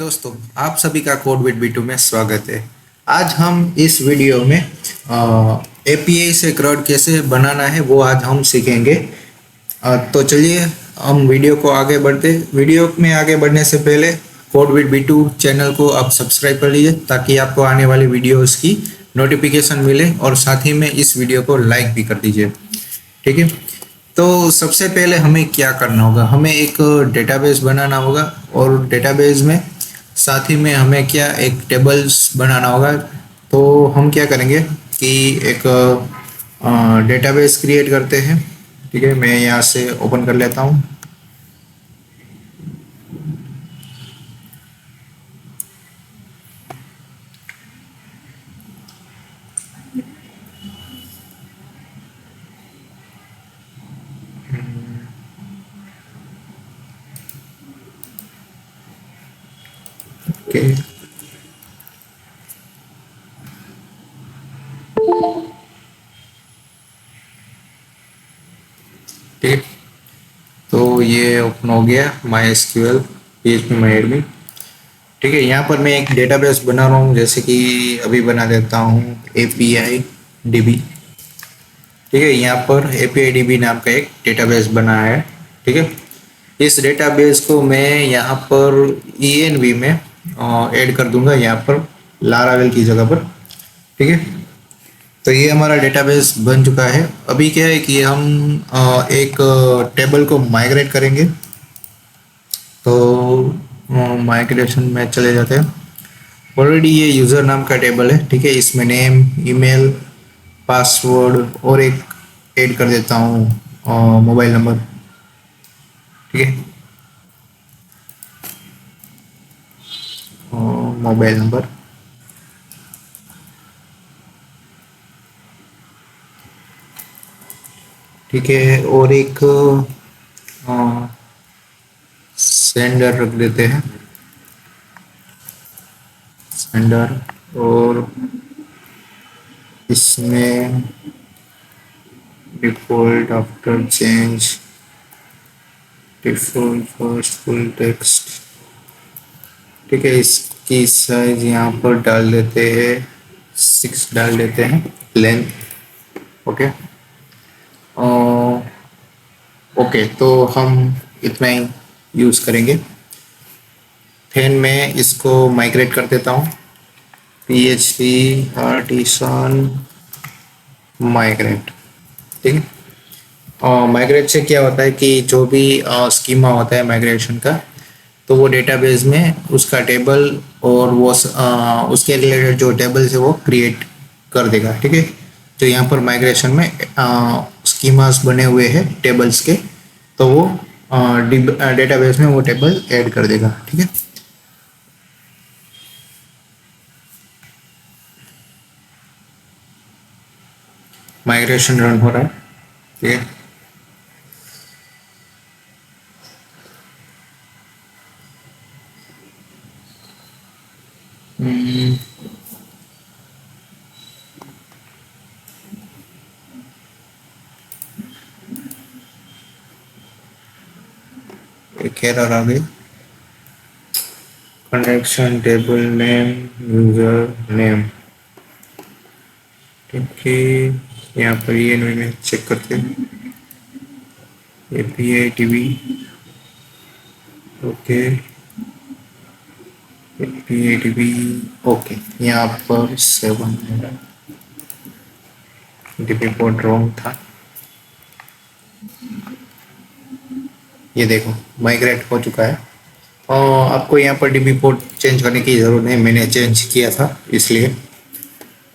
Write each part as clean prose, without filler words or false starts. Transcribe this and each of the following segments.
दोस्तों, आप सभी का कोड विद बी2 में स्वागत है। आज हम इस वीडियो में एपीआई से क्रॉड कैसे बनाना है वो आज हम सीखेंगे। तो चलिए हम वीडियो को आगे बढ़ते। वीडियो में आगे बढ़ने से पहले कोड विद बी2 चैनल को आप सब्सक्राइब कर लीजिए ताकि आपको आने वाली वीडियोस की नोटिफिकेशन मिले और साथ ही में इस वीडियो को लाइक भी कर दीजिए। ठीक है, तो सबसे पहले हमें क्या करना होगा, हमें एक डेटाबेस बनाना होगा और डेटाबेस में साथ ही में हमें क्या एक टेबल्स बनाना होगा। तो हम क्या करेंगे कि एक डेटाबेस क्रिएट करते हैं। ठीक है, मैं यहाँ से ओपन कर लेता हूँ। ओके, ठीक, तो ये ओपन हो गया my SQL PHP my admin. ठीक है, यहाँ पर मैं एक डेटाबेस बना रहा हूँ, जैसे कि अभी बना देता हूँ API DB। ठीक है, यहाँ पर API DB नाम का एक डेटाबेस बना है। ठीक है, इस डेटाबेस को मैं यहाँ पर ENV में ऐड कर दूंगा, यहाँ पर लारावेल की जगह पर। ठीक है, तो ये हमारा डेटाबेस बन चुका है। अभी क्या है कि हम एक टेबल को माइग्रेट करेंगे। तो माइग्रेशन में चले जाते हैं। ऑलरेडी ये यूज़र नाम का टेबल है। ठीक है, इसमें नेम, ईमेल, पासवर्ड और एक ऐड कर देता हूँ मोबाइल नंबर। ठीक है, मोबाइल नंबर। ठीक है, और एक सेंडर रख देते हैं, सेंडर। और इसमें default after change, default first full text. ठीक है, इसकी साइज यहाँ पर डाल देते हैं 6 डाल देते हैं, लेंथ। ओके, ओके, तो हम इतना ही यूज़ करेंगे। फिर मैं इसको माइग्रेट कर देता हूँ, PHP आर्टिसन माइग्रेट। ठीक है, और माइग्रेट से क्या होता है कि जो भी स्कीमा होता है माइग्रेशन का, तो वो डेटाबेस में उसका टेबल और वो उसके रिलेटेड जो टेबल्स है वो क्रिएट कर देगा। ठीक है, जो यहाँ पर माइग्रेशन में स्कीमास बने हुए हैं टेबल्स के, तो वो डेटाबेस में वो टेबल ऐड कर देगा। ठीक है, माइग्रेशन रन हो रहा है। ठीक है, एक एरर आ गई। Connection table name, user name. ठीक है, यहाँ पर ये में चेक करते हैं, API DB। Okay, API DB। Okay, यहाँ पर 7 DB पोर्ट रॉन्ग था। ये देखो माइग्रेट हो चुका है। और आपको यहाँ पर DB पोर्ट चेंज करने की ज़रूरत नहीं, मैंने चेंज किया था इसलिए।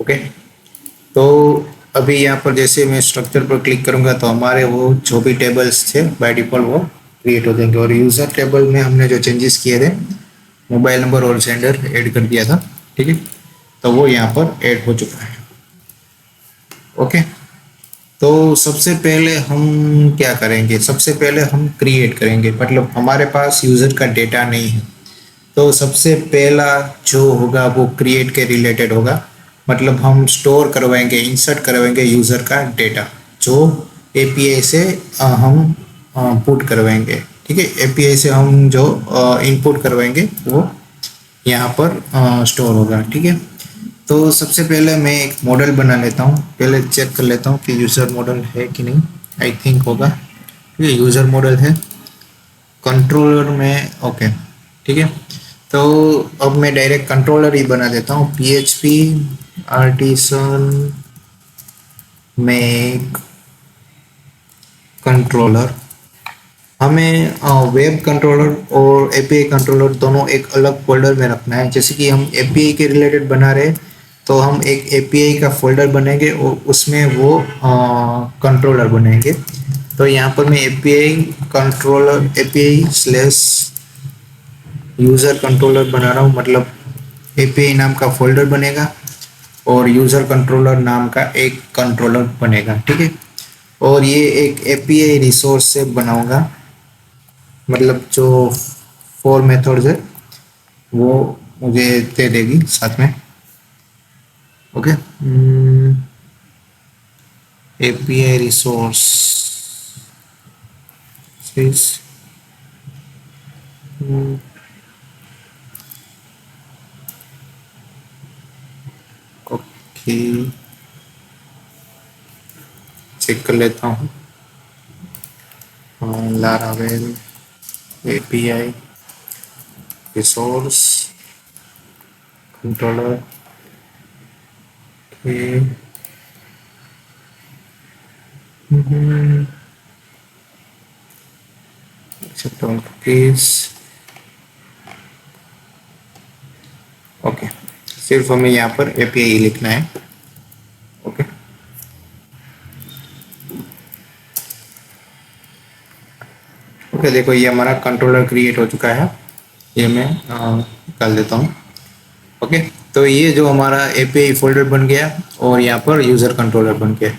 ओके, तो अभी यहाँ पर जैसे मैं स्ट्रक्चर पर क्लिक करूँगा तो हमारे वो जो भी टेबल्स थे बाय डिफ़ॉल्ट वो क्रिएट हो जाएंगे। और यूज़र टेबल में हमने जो चेंजेस किए थे, मोबाइल नंबर और सेंडर ऐड कर दिया था। ठीक है, तो वो यहाँ पर ऐड हो चुका है। ओके, तो सबसे पहले हम क्या करेंगे, सबसे पहले हम क्रिएट करेंगे, मतलब हमारे पास यूज़र का डेटा नहीं है। तो सबसे पहला जो होगा वो क्रिएट के रिलेटेड होगा, मतलब हम स्टोर करवाएंगे, इंसर्ट करवाएंगे यूज़र का डेटा जो API से हम पुट करवाएंगे। ठीक है, API से हम जो इनपुट करवाएंगे वो यहाँ पर स्टोर होगा। ठीक है, तो सबसे पहले मैं एक मॉडल बना लेता हूँ। पहले चेक कर लेता हूँ कि यूज़र मॉडल है कि नहीं। आई थिंक होगा, ये यूज़र मॉडल है। कंट्रोलर में ओके, ठीक है। तो अब मैं डायरेक्ट कंट्रोलर ही बना देता हूँ। PHP artisan make controller. हमें वेब कंट्रोलर और एपीआई कंट्रोलर दोनों एक अलग फोल्डर में रखना है। जैसे कि हम एपीआई के रिलेटेड बना रहे, तो हम एक एपीआई का फोल्डर बनेंगे और उसमें वो कंट्रोलर बनेंगे। तो यहाँ पर मैं API controller API slash user controller बना रहा हूँ, मतलब एपीआई नाम का फोल्डर बनेगा और यूज़र कंट्रोलर नाम का एक कंट्रोलर बनेगा। ठीक है, और ये एक एपीआई रिसोर्स से बनाऊंगा, मतलब जो 4 मेथड्स है वो मुझे दे देगी साथ में। Okay, API resource okay, check कर लेता हूँ। लारावेल एपीआई रिसोर्स कंट्रोलर के एक्सेप्ट ऑल कुकीज। ओके, सिर्फ हमें यहाँ पर एपीआई लिखना है। ओके, ओके, देखो ये हमारा कंट्रोलर क्रिएट हो चुका है। ये मैं निकाल देता हूँ। ओके, तो ये जो हमारा एपीआई फोल्डर बन गया और यहाँ पर यूज़र कंट्रोलर बन गया।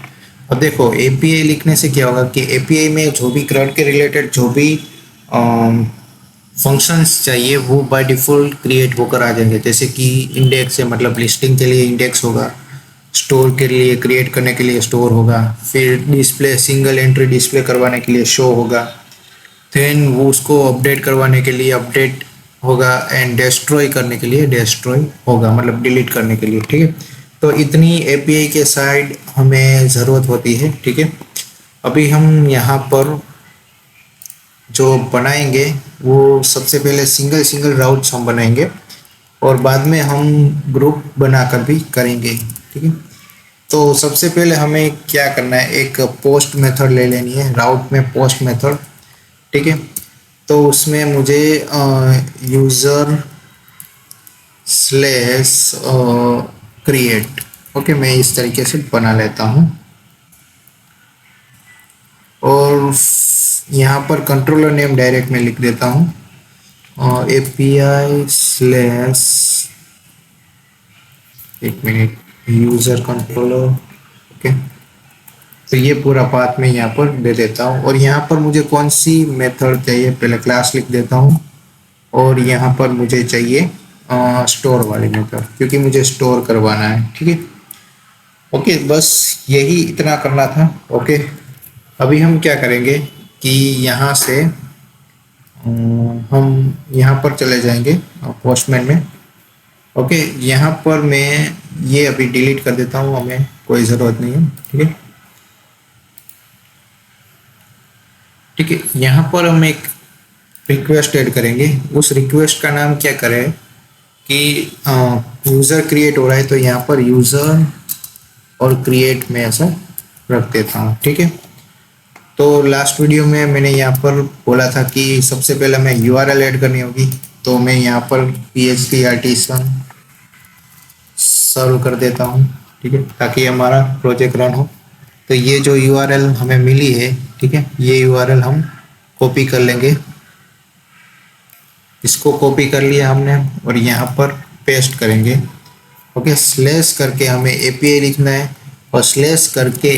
अब देखो एपीआई लिखने से क्या होगा कि एपीआई में जो भी CRUD के रिलेटेड जो भी फंक्शंस चाहिए वो बाय डिफ़ॉल्ट क्रिएट होकर आ जाएंगे। जैसे कि इंडेक्स है, मतलब लिस्टिंग के लिए इंडेक्स होगा, स्टोर के लिए क्रिएट करने के लिए स्टोर होगा, फिर डिस्प्ले सिंगल एंट्री डिस्प्ले करवाने के लिए शो होगा, देन वो उसको अपडेट करवाने के लिए अपडेट होगा एंड डिस्ट्रॉय करने के लिए डिस्ट्रॉय होगा, मतलब डिलीट करने के लिए। ठीक है, तो इतनी एपीआई के साइड हमें ज़रूरत होती है। ठीक है, अभी हम यहाँ पर जो बनाएंगे वो सबसे पहले सिंगल सिंगल राउट्स हम बनाएंगे और बाद में हम ग्रुप बनाकर भी करेंगे। ठीक है, तो सबसे पहले हमें क्या करना है, एक पोस्ट मेथड ले लेनी है, राउट में पोस्ट मेथड। ठीक है, तो उसमें मुझे यूज़र स्लैश क्रिएट, ओके, मैं इस तरीके से बना लेता हूँ और यहाँ पर कंट्रोलर नेम डायरेक्ट में लिख देता हूँ और एपीआई स्लैश, एक मिनट, यूज़र कंट्रोलर। ओके, तो ये पूरा पाथ मैं यहाँ पर दे देता हूँ और यहाँ पर मुझे कौन सी मेथड चाहिए, पहले क्लास लिख देता हूँ और यहाँ पर मुझे चाहिए स्टोर वाली मेथड, क्योंकि मुझे स्टोर करवाना है। ठीक है, ओके, बस यही इतना करना था। ओके, अभी हम क्या करेंगे कि यहाँ से हम यहाँ पर चले जाएंगे पोस्टमैन में। ओके, यहाँ पर मैं ये अभी डिलीट कर देता हूँ, हमें कोई ज़रूरत नहीं है। ठीक है, ठीक है, यहाँ पर हम एक रिक्वेस्ट ऐड करेंगे। उस रिक्वेस्ट का नाम क्या करें कि यूज़र क्रिएट हो रहा है, तो यहाँ पर यूज़र और क्रिएट में ऐसा रख देता हूँ। ठीक है, तो लास्ट वीडियो में मैंने यहाँ पर बोला था कि सबसे पहले मैं URL ऐड करनी होगी, तो मैं यहाँ पर PHP आर्टिसन सर्व कर देता हूँ। ठीक है, ताकि हमारा प्रोजेक्ट रन हो। तो ये जो URL हमें मिली है, ठीक है, ये URL हम कॉपी कर लेंगे। इसको कॉपी कर लिया हमने और यहाँ पर पेस्ट करेंगे। ओके, स्लैश करके हमें एपीआई लिखना है और स्लैश करके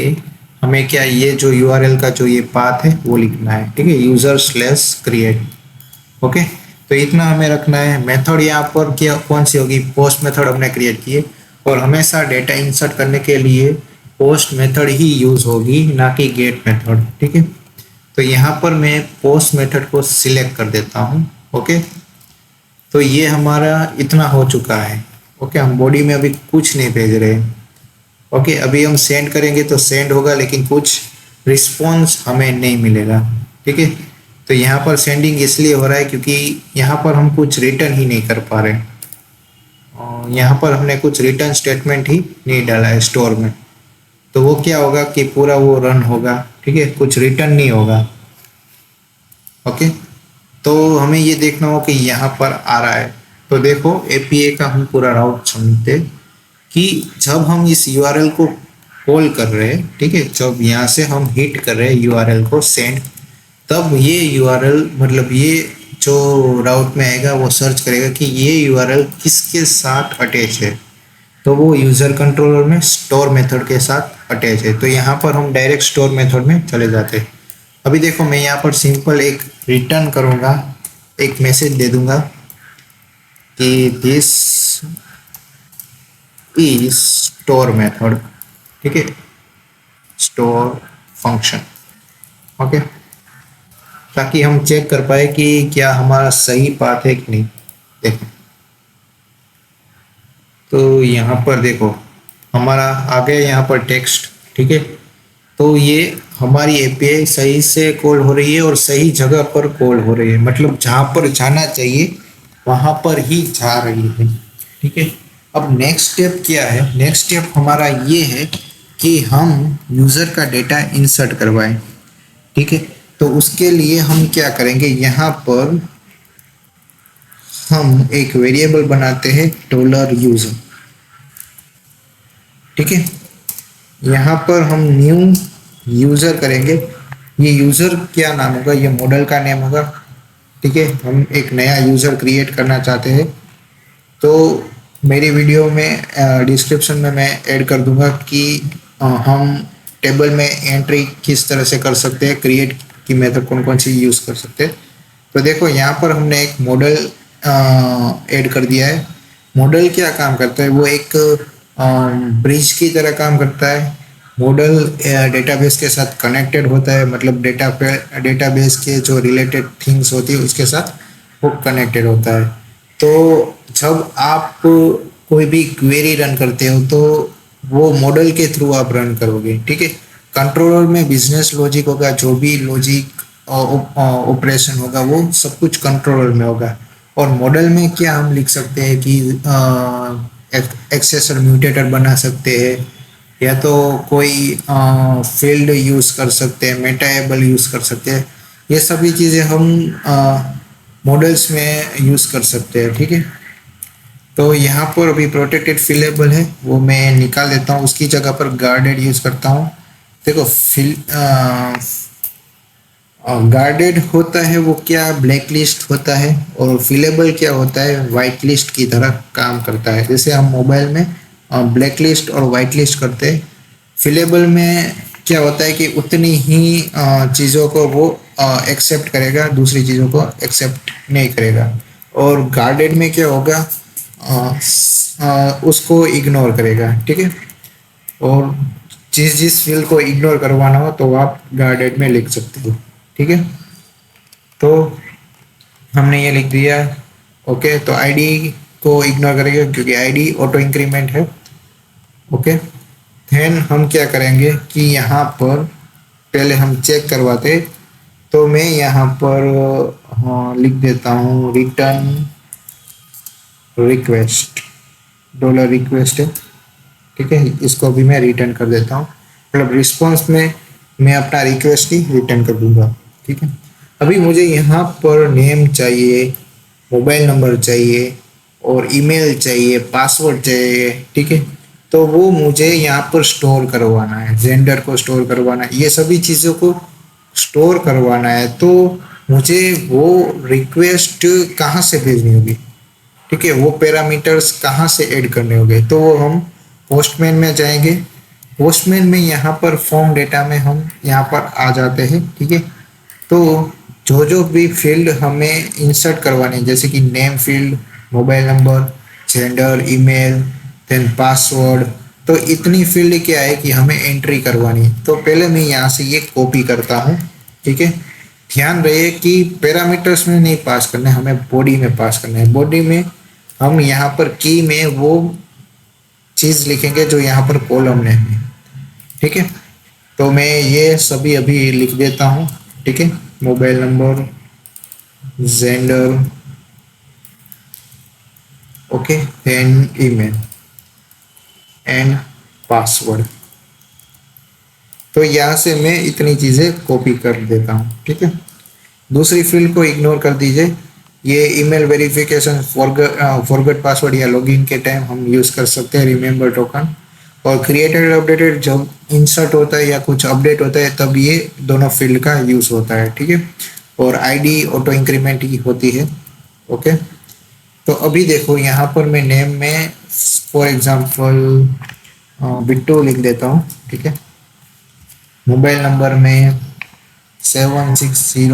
हमें क्या, ये जो URL का जो ये पाथ है वो लिखना है। ठीक है, यूज़र स्लैश क्रिएट। ओके, तो इतना हमें रखना है। मेथड यहाँ पर क्या कौन सी होगी, पोस्ट मेथड हमने क्रिएट की है और हमेशा डेटा इंसर्ट करने के लिए पोस्ट मेथड ही यूज़ होगी, ना कि गेट मेथड। ठीक है, तो यहाँ पर मैं पोस्ट मेथड को सिलेक्ट कर देता हूँ। ओके, तो ये हमारा इतना हो चुका है। ओके, हम बॉडी में अभी कुछ नहीं भेज रहे। ओके, अभी हम सेंड करेंगे तो सेंड होगा, लेकिन कुछ रिस्पॉन्स हमें नहीं मिलेगा। ठीक है, तो यहाँ पर सेंडिंग इसलिए हो रहा है क्योंकि यहाँ पर हम कुछ रिटर्न ही नहीं कर पा रहे। और यहाँ पर हमने कुछ रिटर्न स्टेटमेंट ही नहीं डाला है स्टोर में, तो वो क्या होगा कि पूरा वो रन होगा। ठीक है, कुछ रिटर्न नहीं होगा। ओके, तो हमें ये देखना हो कि यहाँ पर आ रहा है। तो देखो, एपीए का हम पूरा राउट समझते कि जब हम इस यूआरएल को कॉल कर रहे हैं, ठीक है, जब यहाँ से हम हिट कर रहे हैं यूआरएल को सेंड, तब ये यूआरएल मतलब ये जो राउट में आएगा वो सर्च करेगा कि ये यूआरएल किसके साथ अटैच है। तो वो यूज़र कंट्रोलर में स्टोर मेथड के साथ अटैच है। तो यहाँ पर हम डायरेक्ट स्टोर मेथड में चले जाते हैं। अभी देखो, मैं यहाँ पर सिंपल एक रिटर्न करूँगा, एक मैसेज दे दूंगा कि दिस इज स्टोर मेथड। ठीक है, स्टोर फंक्शन। ओके, ताकि हम चेक कर पाए कि क्या हमारा सही पाथ है कि नहीं। देखो, तो यहाँ पर देखो हमारा आ गया यहाँ पर टेक्स्ट। ठीक है, तो ये हमारी एपीआई सही से कॉल हो रही है और सही जगह पर कॉल हो रही है, मतलब जहाँ पर जाना चाहिए वहाँ पर ही जा रही है। ठीक है, अब नेक्स्ट स्टेप क्या है? नेक्स्ट स्टेप हमारा ये है कि हम यूज़र का डेटा इंसर्ट करवाएं। ठीक है, तो उसके लिए हम क्या करेंगे, यहाँ पर हम एक वेरिएबल बनाते हैं $यूज़र। ठीक है, यहाँ पर हम न्यू यूज़र करेंगे। ये यूज़र क्या नाम होगा? ये मॉडल का नेम होगा। ठीक है, हम एक नया यूज़र क्रिएट करना चाहते हैं, तो मेरी वीडियो में डिस्क्रिप्शन में मैं ऐड कर दूंगा कि हम टेबल में एंट्री किस तरह से कर सकते हैं, क्रिएट की मेथड कौन कौन सी यूज़ कर सकते हैं। तो देखो, यहाँ पर हमने एक मॉडल ऐड कर दिया है। मॉडल क्या काम करता है? वो एक ब्रिज की तरह काम करता है। मॉडल डेटाबेस के साथ कनेक्टेड होता है, मतलब डेटाबेस के जो रिलेटेड थिंग्स होती है उसके साथ वो कनेक्टेड होता है। तो जब आप कोई भी क्वेरी रन करते हो तो वो मॉडल के थ्रू आप रन करोगे। ठीक है, कंट्रोलर में बिजनेस लॉजिक होगा, जो भी लॉजिक ऑपरेशन होगा वो सब कुछ कंट्रोलर में होगा। और मॉडल में क्या हम लिख सकते हैं कि एक्सेसर म्यूटेटर बना सकते हैं, या तो कोई फील्ड यूज़ कर सकते हैं, मेटाएबल यूज़ कर सकते हैं। ये सभी चीज़ें हम मॉडल्स में यूज़ कर सकते हैं। ठीक है, तो यहाँ पर अभी प्रोटेक्टेड फिलेबल है, वो मैं निकाल देता हूँ, उसकी जगह पर गार्डेड यूज़ करता हूँ। देखो, गार्डेड होता है वो क्या, ब्लैक लिस्ट होता है, और फिलेबल क्या होता है, वाइट लिस्ट की तरह काम करता है। जैसे हम मोबाइल में ब्लैक लिस्ट और वाइट लिस्ट करते हैं, फिलेबल में क्या होता है कि उतनी ही चीज़ों को वो एक्सेप्ट करेगा, दूसरी चीज़ों को एक्सेप्ट नहीं करेगा। और गार्डेड में क्या होगा, उसको इग्नोर करेगा। ठीक है, और जिस फील्ड को इग्नोर करवाना हो तो आप गार्डेड में लिख सकते हो। ठीक है, तो हमने ये लिख दिया। ओके, तो आईडी को इग्नोर करेंगे क्योंकि आईडी ऑटो इंक्रीमेंट है। ओके, देन हम क्या करेंगे कि यहाँ पर पहले हम चेक करवाते, तो मैं यहाँ पर लिख देता हूँ रिटर्न रिक्वेस्ट, $रिक्वेस्ट है। ठीक है, इसको भी मैं रिटर्न कर देता हूँ, मतलब रिस्पॉन्स में मैं अपना रिक्वेस्ट ही रिटर्न कर दूंगा। ठीक है, अभी मुझे यहाँ पर नेम चाहिए, मोबाइल नंबर चाहिए, और ईमेल चाहिए, पासवर्ड चाहिए। ठीक है, तो वो मुझे यहाँ पर स्टोर करवाना है, जेंडर को स्टोर करवाना है, ये सभी चीज़ों को स्टोर करवाना है। तो मुझे वो रिक्वेस्ट कहाँ से भेजनी होगी? ठीक है, वो पैरामीटर्स कहाँ से ऐड करने होंगे? तो वो हम पोस्टमैन में जाएंगे। पोस्टमैन में यहाँ पर फॉर्म डेटा में हम यहाँ पर आ जाते हैं। ठीक है, तो जो भी फील्ड हमें इंसर्ट करवानी है, जैसे कि name field, mobile number, gender, email, then password, तो इतनी फील्ड क्या है कि हमें एंट्री करवानी है। तो पहले मैं यहाँ से ये कॉपी करता हूँ। ठीक है, ध्यान रहे कि पैरामीटर्स में नहीं पास करना है, हमें बॉडी में पास करना है। बॉडी में हम यहाँ पर की में वो चीज लिखेंगे जो यहाँ पर कॉलम में है। ठीक है, तो मैं ये सभी अभी लिख देता हूँ। ठीक है, mobile number, gender, okay, then email and password. तो यहाँ से मैं इतनी चीजें कॉपी कर देता हूँ। ठीक है, दूसरी फील्ड को इग्नोर कर दीजिए। ये ईमेल वेरिफिकेशन, फॉरगेट पासवर्ड या लॉगिन के टाइम हम यूज कर सकते हैं रिमेंबर टोकन। और क्रिएटेड अपडेटेड जब इंसर्ट होता है या कुछ अपडेट होता है तब ये दोनों फील्ड का यूज होता है। ठीक है, और आईडी ऑटो इंक्रीमेंट की होती है। ओके, तो अभी देखो यहाँ पर मैं नेम में फॉर एग्जांपल बिट्टू लिख देता हूँ। ठीक है, मोबाइल नंबर में 760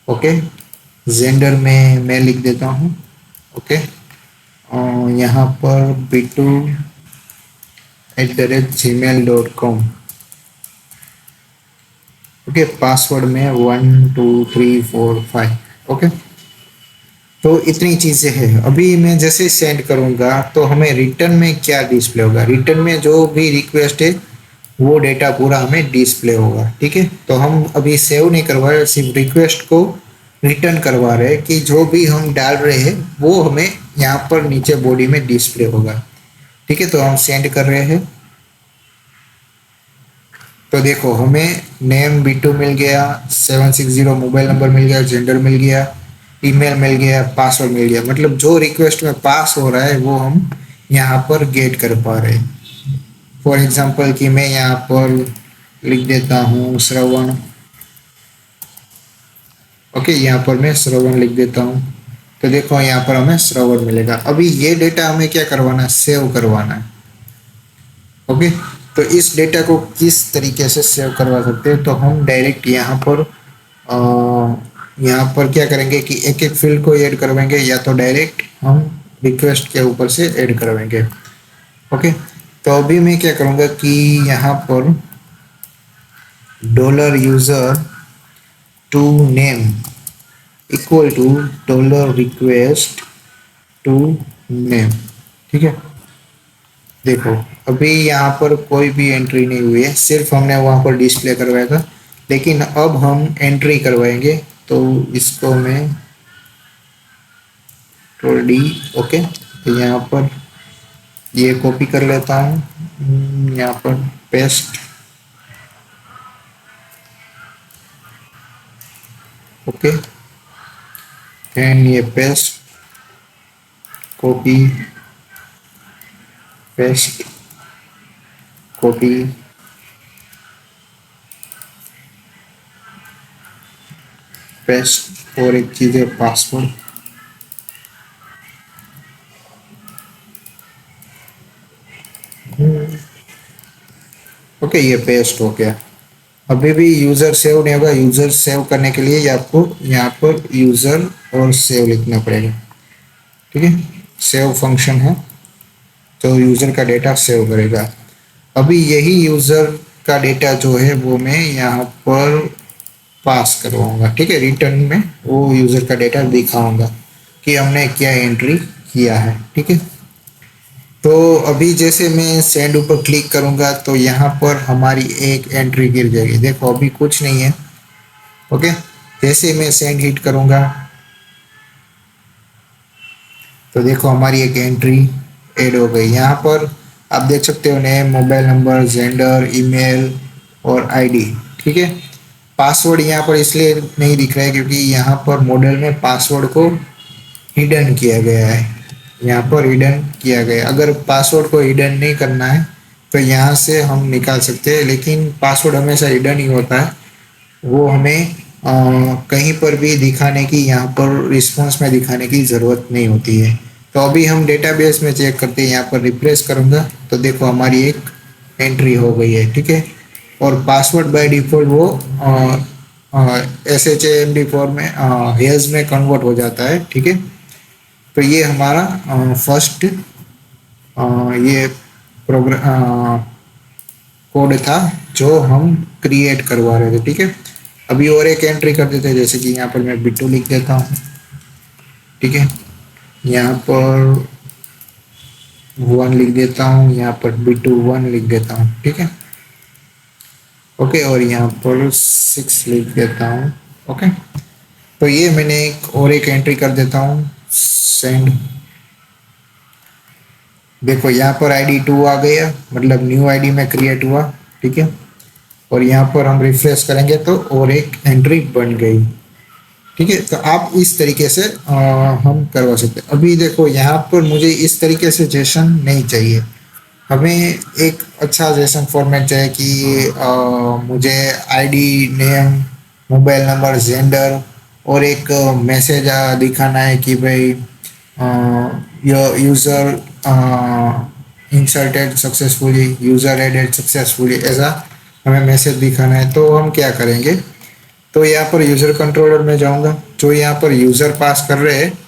ओके, जेंडर में मैं लिख देता हूँ। ओके, यहाँ पर bitu@gmail.com। ओके, पासवर्ड में 12345। ओके, तो इतनी चीजें हैं। अभी मैं जैसे सेंड करूंगा तो हमें रिटर्न में क्या डिस्प्ले होगा, रिटर्न में जो भी रिक्वेस्ट है वो डेटा पूरा हमें डिस्प्ले होगा। ठीक है, तो हम अभी सेव नहीं करवा रहे, सिर्फ रिक्वेस्ट को रिटर्न करवा रहे हैं कि जो भी हम डाल रहे हैं वो हमें यहाँ पर नीचे बॉडी में डिस्प्ले होगा। ठीक है, तो हम सेंड कर रहे हैं। तो देखो हमें नेम B2 मिल गया, 760 मोबाइल नंबर मिल गया, जेंडर मिल गया, ईमेल मिल गया, पासवर्ड मिल गया। मतलब जो रिक्वेस्ट में पास हो रहा है वो हम यहाँ पर गेट कर पा रहे हैं। फॉर एग्जांपल कि मैं यहाँ पर लिख देता हूँ श्रवण। ओके, यहाँ पर मैं श्रवण लिख देता हूँ। तो देखो यहाँ पर हमें श्रवण मिलेगा। अभी ये डेटा हमें क्या करवाना है, सेव करवाना है। ओके, तो इस डेटा को किस तरीके से सेव करवा सकते हैं, तो हम डायरेक्ट यहाँ पर क्या करेंगे कि एक एक फील्ड को ऐड करवाएंगे, या तो डायरेक्ट हम रिक्वेस्ट के ऊपर से ऐड करवाएंगे। ओके, तो अभी मैं क्या करूँगा कि यहाँ पर $user to name equal to $request to name। ठीक है, देखो अभी यहाँ पर कोई भी एंट्री नहीं हुई है, सिर्फ हमने वहाँ पर डिस्प्ले करवाया था। लेकिन अब हम एंट्री करवाएंगे, तो इसको मैं डी। ओके, तो यहाँ पर ये कॉपी कर लेता हूँ, यहाँ पर पेस्ट। ओके, एंड ये paste, copy, paste, copy, paste, और एक चीज है पासवर्ड। ओके, ये पेस्ट हो गया। अभी भी यूजर सेव नहीं होगा। यूजर सेव करने के लिए आपको यहाँ पर यूजर और सेव लिखना पड़ेगा। ठीक है, सेव फंक्शन है तो यूजर का डेटा सेव करेगा। अभी यही यूजर का डेटा जो है वो मैं यहाँ पर पास करवाऊंगा। ठीक है, रिटर्न में वो यूजर का डेटा दिखाऊंगा कि हमने क्या एंट्री किया है। ठीक है, तो अभी जैसे मैं सेंड ऊपर क्लिक करूंगा तो यहाँ पर हमारी एक एंट्री गिर जाएगी। देखो अभी कुछ नहीं है। ओके, जैसे मैं सेंड हिट करूंगा तो देखो हमारी एक एंट्री ऐड हो गई। यहाँ पर आप देख सकते हो name, mobile number, gender, email और आईडी। ठीक है, पासवर्ड यहाँ पर इसलिए नहीं दिख रहा है क्योंकि यहाँ पर मॉडल में पासवर्ड को हिडन किया गया है। यहाँ पर हिडन किया गया। अगर पासवर्ड को हिडन नहीं करना है तो यहाँ से हम निकाल सकते हैं, लेकिन पासवर्ड हमेशा हिडन ही होता है। वो हमें कहीं पर भी दिखाने की, यहाँ पर रिस्पॉन्स में दिखाने की ज़रूरत नहीं होती है। तो अभी हम डेटाबेस में चेक करते हैं। यहाँ पर रिफ्रेश करूँगा तो देखो हमारी एक एंट्री हो गई है। ठीक है, और पासवर्ड बाय डिफ़ॉल्ट वो SHA-MD4 में हेज में कन्वर्ट हो जाता है। ठीक है, तो ये हमारा फर्स्ट ये प्रोग्राम कोड था जो हम क्रिएट करवा रहे थे। ठीक है, अभी और एक एंट्री कर देते हैं, जैसे कि यहाँ पर मैं B2 लिख देता हूँ। ठीक है, यहाँ पर 1 लिख देता हूँ, यहाँ पर B2 1 लिख देता हूँ। ठीक है, ओके, और यहाँ पर 6 लिख देता हूँ। ओके, तो ये मैंने एक एंट्री कर देता हूँ, सेंड। देखो यहाँ पर ID 2 आ गया, मतलब न्यू आईडी में क्रिएट हुआ। ठीक है, और यहाँ पर हम रिफ्रेश करेंगे तो और एक एंट्री बन गई। ठीक है, तो आप इस तरीके से हम करवा सकते हैं। अभी देखो यहाँ पर मुझे इस तरीके से जेसन नहीं चाहिए, हमें एक अच्छा जेसन फॉर्मेट चाहिए कि मुझे ID, name, mobile number, gender और एक मैसेज दिखाना है कि भाई user inserted successfully, user added successfully, ऐसा हमें मैसेज दिखाना है। तो हम क्या करेंगे, तो यहाँ पर यूज़र कंट्रोलर में जाऊँगा, जो यहाँ पर यूज़र पास कर रहे हैं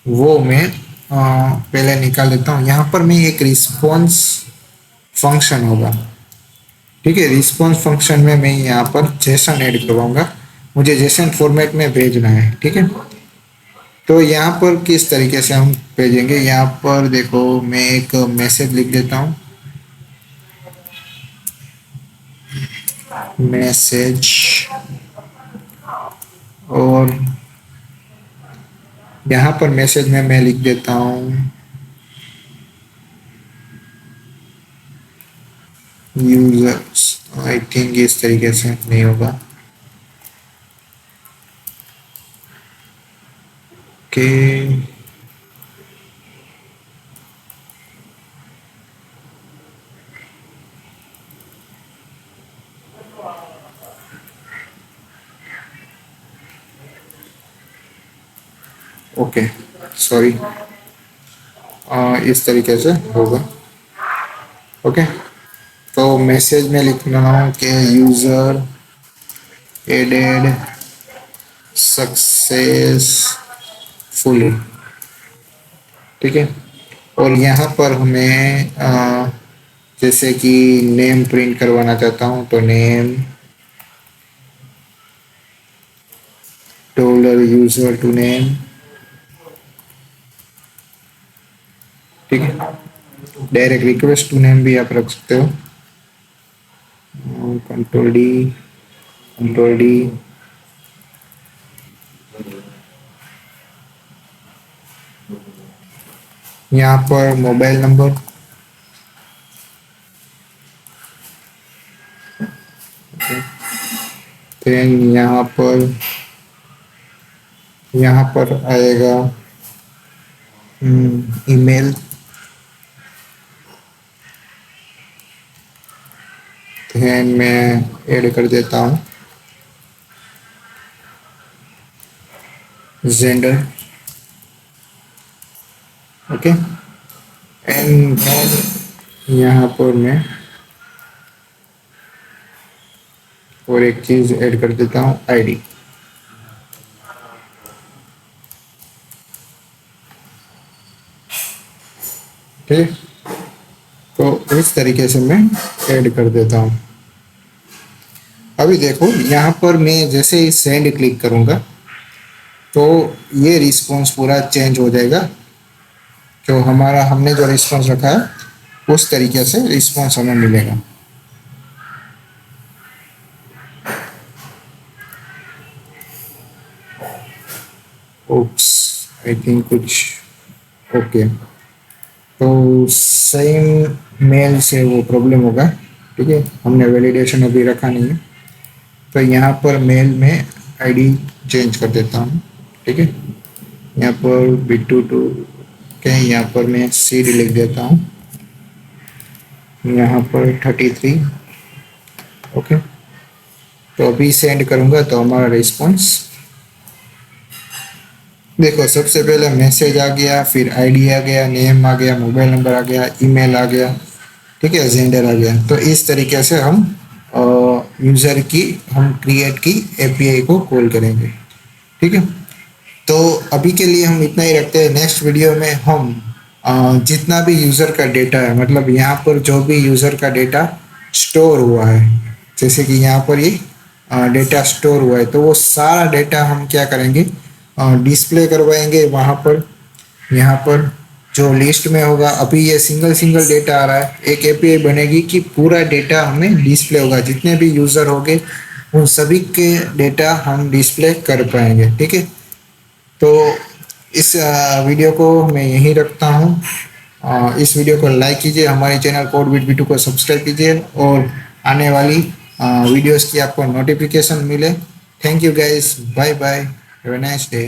वो मैं पहले निकाल देता हूँ। यहाँ पर मैं एक रिस्पॉन्स फंक्शन होगा। ठीक है, रिस्पॉन्स फंक्शन में मैं यहाँ पर जेसन ऐड करवाऊंगा, मुझे जेसन फॉर्मेट में भेजना है। ठीक है, तो यहाँ पर किस तरीके से हम भेजेंगे, यहाँ पर देखो मैं एक मैसेज लिख देता हूँ, मैसेज, और यहाँ पर मैसेज में मैं लिख देता हूँ यूजर्स। आई थिंक इस तरीके से नहीं होगा। ओके, ओके, सॉरी, इस तरीके से होगा। ओके, तो मैसेज में लिखना है कि यूज़र एडेड सक्सेसफुली। ठीक है, और यहाँ पर हमें जैसे कि नेम प्रिंट करवाना चाहता हूँ तो नेम $यूज़र टू नेम। ठीक है, डायरेक्ट रिक्वेस्ट टू नेम भी आप रख सकते हो, कंट्रोल डी। यहाँ पर मोबाइल नंबर, देन यहाँ पर आएगा ईमेल, देन मैं ऐड कर देता हूँ जेंडर। ओके, एंड यहाँ पर मैं और एक चीज ऐड कर देता हूँ, आईडी। ठीक, तो इस तरीके से मैं ऐड कर देता हूँ। अभी देखो यहाँ पर मैं जैसे ही सेंड क्लिक करूँगा तो ये रिस्पॉन्स पूरा चेंज हो जाएगा, जो हमने जो रिस्पॉन्स रखा है उस तरीके से रिस्पॉन्स हमें मिलेगा। ओप्स, आई थिंक कुछ ओके, तो सेम मेल से वो प्रॉब्लम होगा। ठीक है, हमने वैलिडेशन अभी रखा नहीं है, तो यहाँ पर मेल में आईडी चेंज कर देता हूँ। ठीक है, यहाँ पर B22 के यहाँ पर मैं सीड लिख देता हूँ, यहाँ पर 33। ओके, तो अभी सेंड करूँगा तो हमारा रिस्पॉन्स देखो, सबसे पहले मैसेज आ गया, फिर आईडी आ गया, नेम आ गया, मोबाइल नंबर आ गया, ईमेल आ गया। ठीक है, जेंडर आ गया। तो इस तरीके से हम यूज़र की हम क्रिएट की एपीआई को कॉल करेंगे। ठीक है, तो अभी के लिए हम इतना ही रखते हैं। नेक्स्ट वीडियो में हम जितना भी यूज़र का डेटा है, मतलब यहाँ पर जो भी यूज़र का डेटा स्टोर हुआ है, जैसे कि यहाँ पर ये डेटा स्टोर हुआ है, तो वो सारा डेटा हम क्या करेंगे, डिस्प्ले करवाएंगे वहाँ पर। यहाँ पर जो लिस्ट में होगा, अभी ये सिंगल सिंगल डेटा आ रहा है, एक एपीआई बनेगी कि पूरा डेटा हमें डिस्प्ले होगा, जितने भी यूज़र होंगे उन सभी के डेटा हम डिस्प्ले कर पाएंगे। ठीक है, तो इस वीडियो को मैं यहीं रखता हूँ। इस वीडियो को लाइक कीजिए, हमारे चैनल कोड विद B2 को सब्सक्राइब कीजिए और आने वाली वीडियोस की आपको नोटिफिकेशन मिले। Thank you guys, bye bye, have a nice day.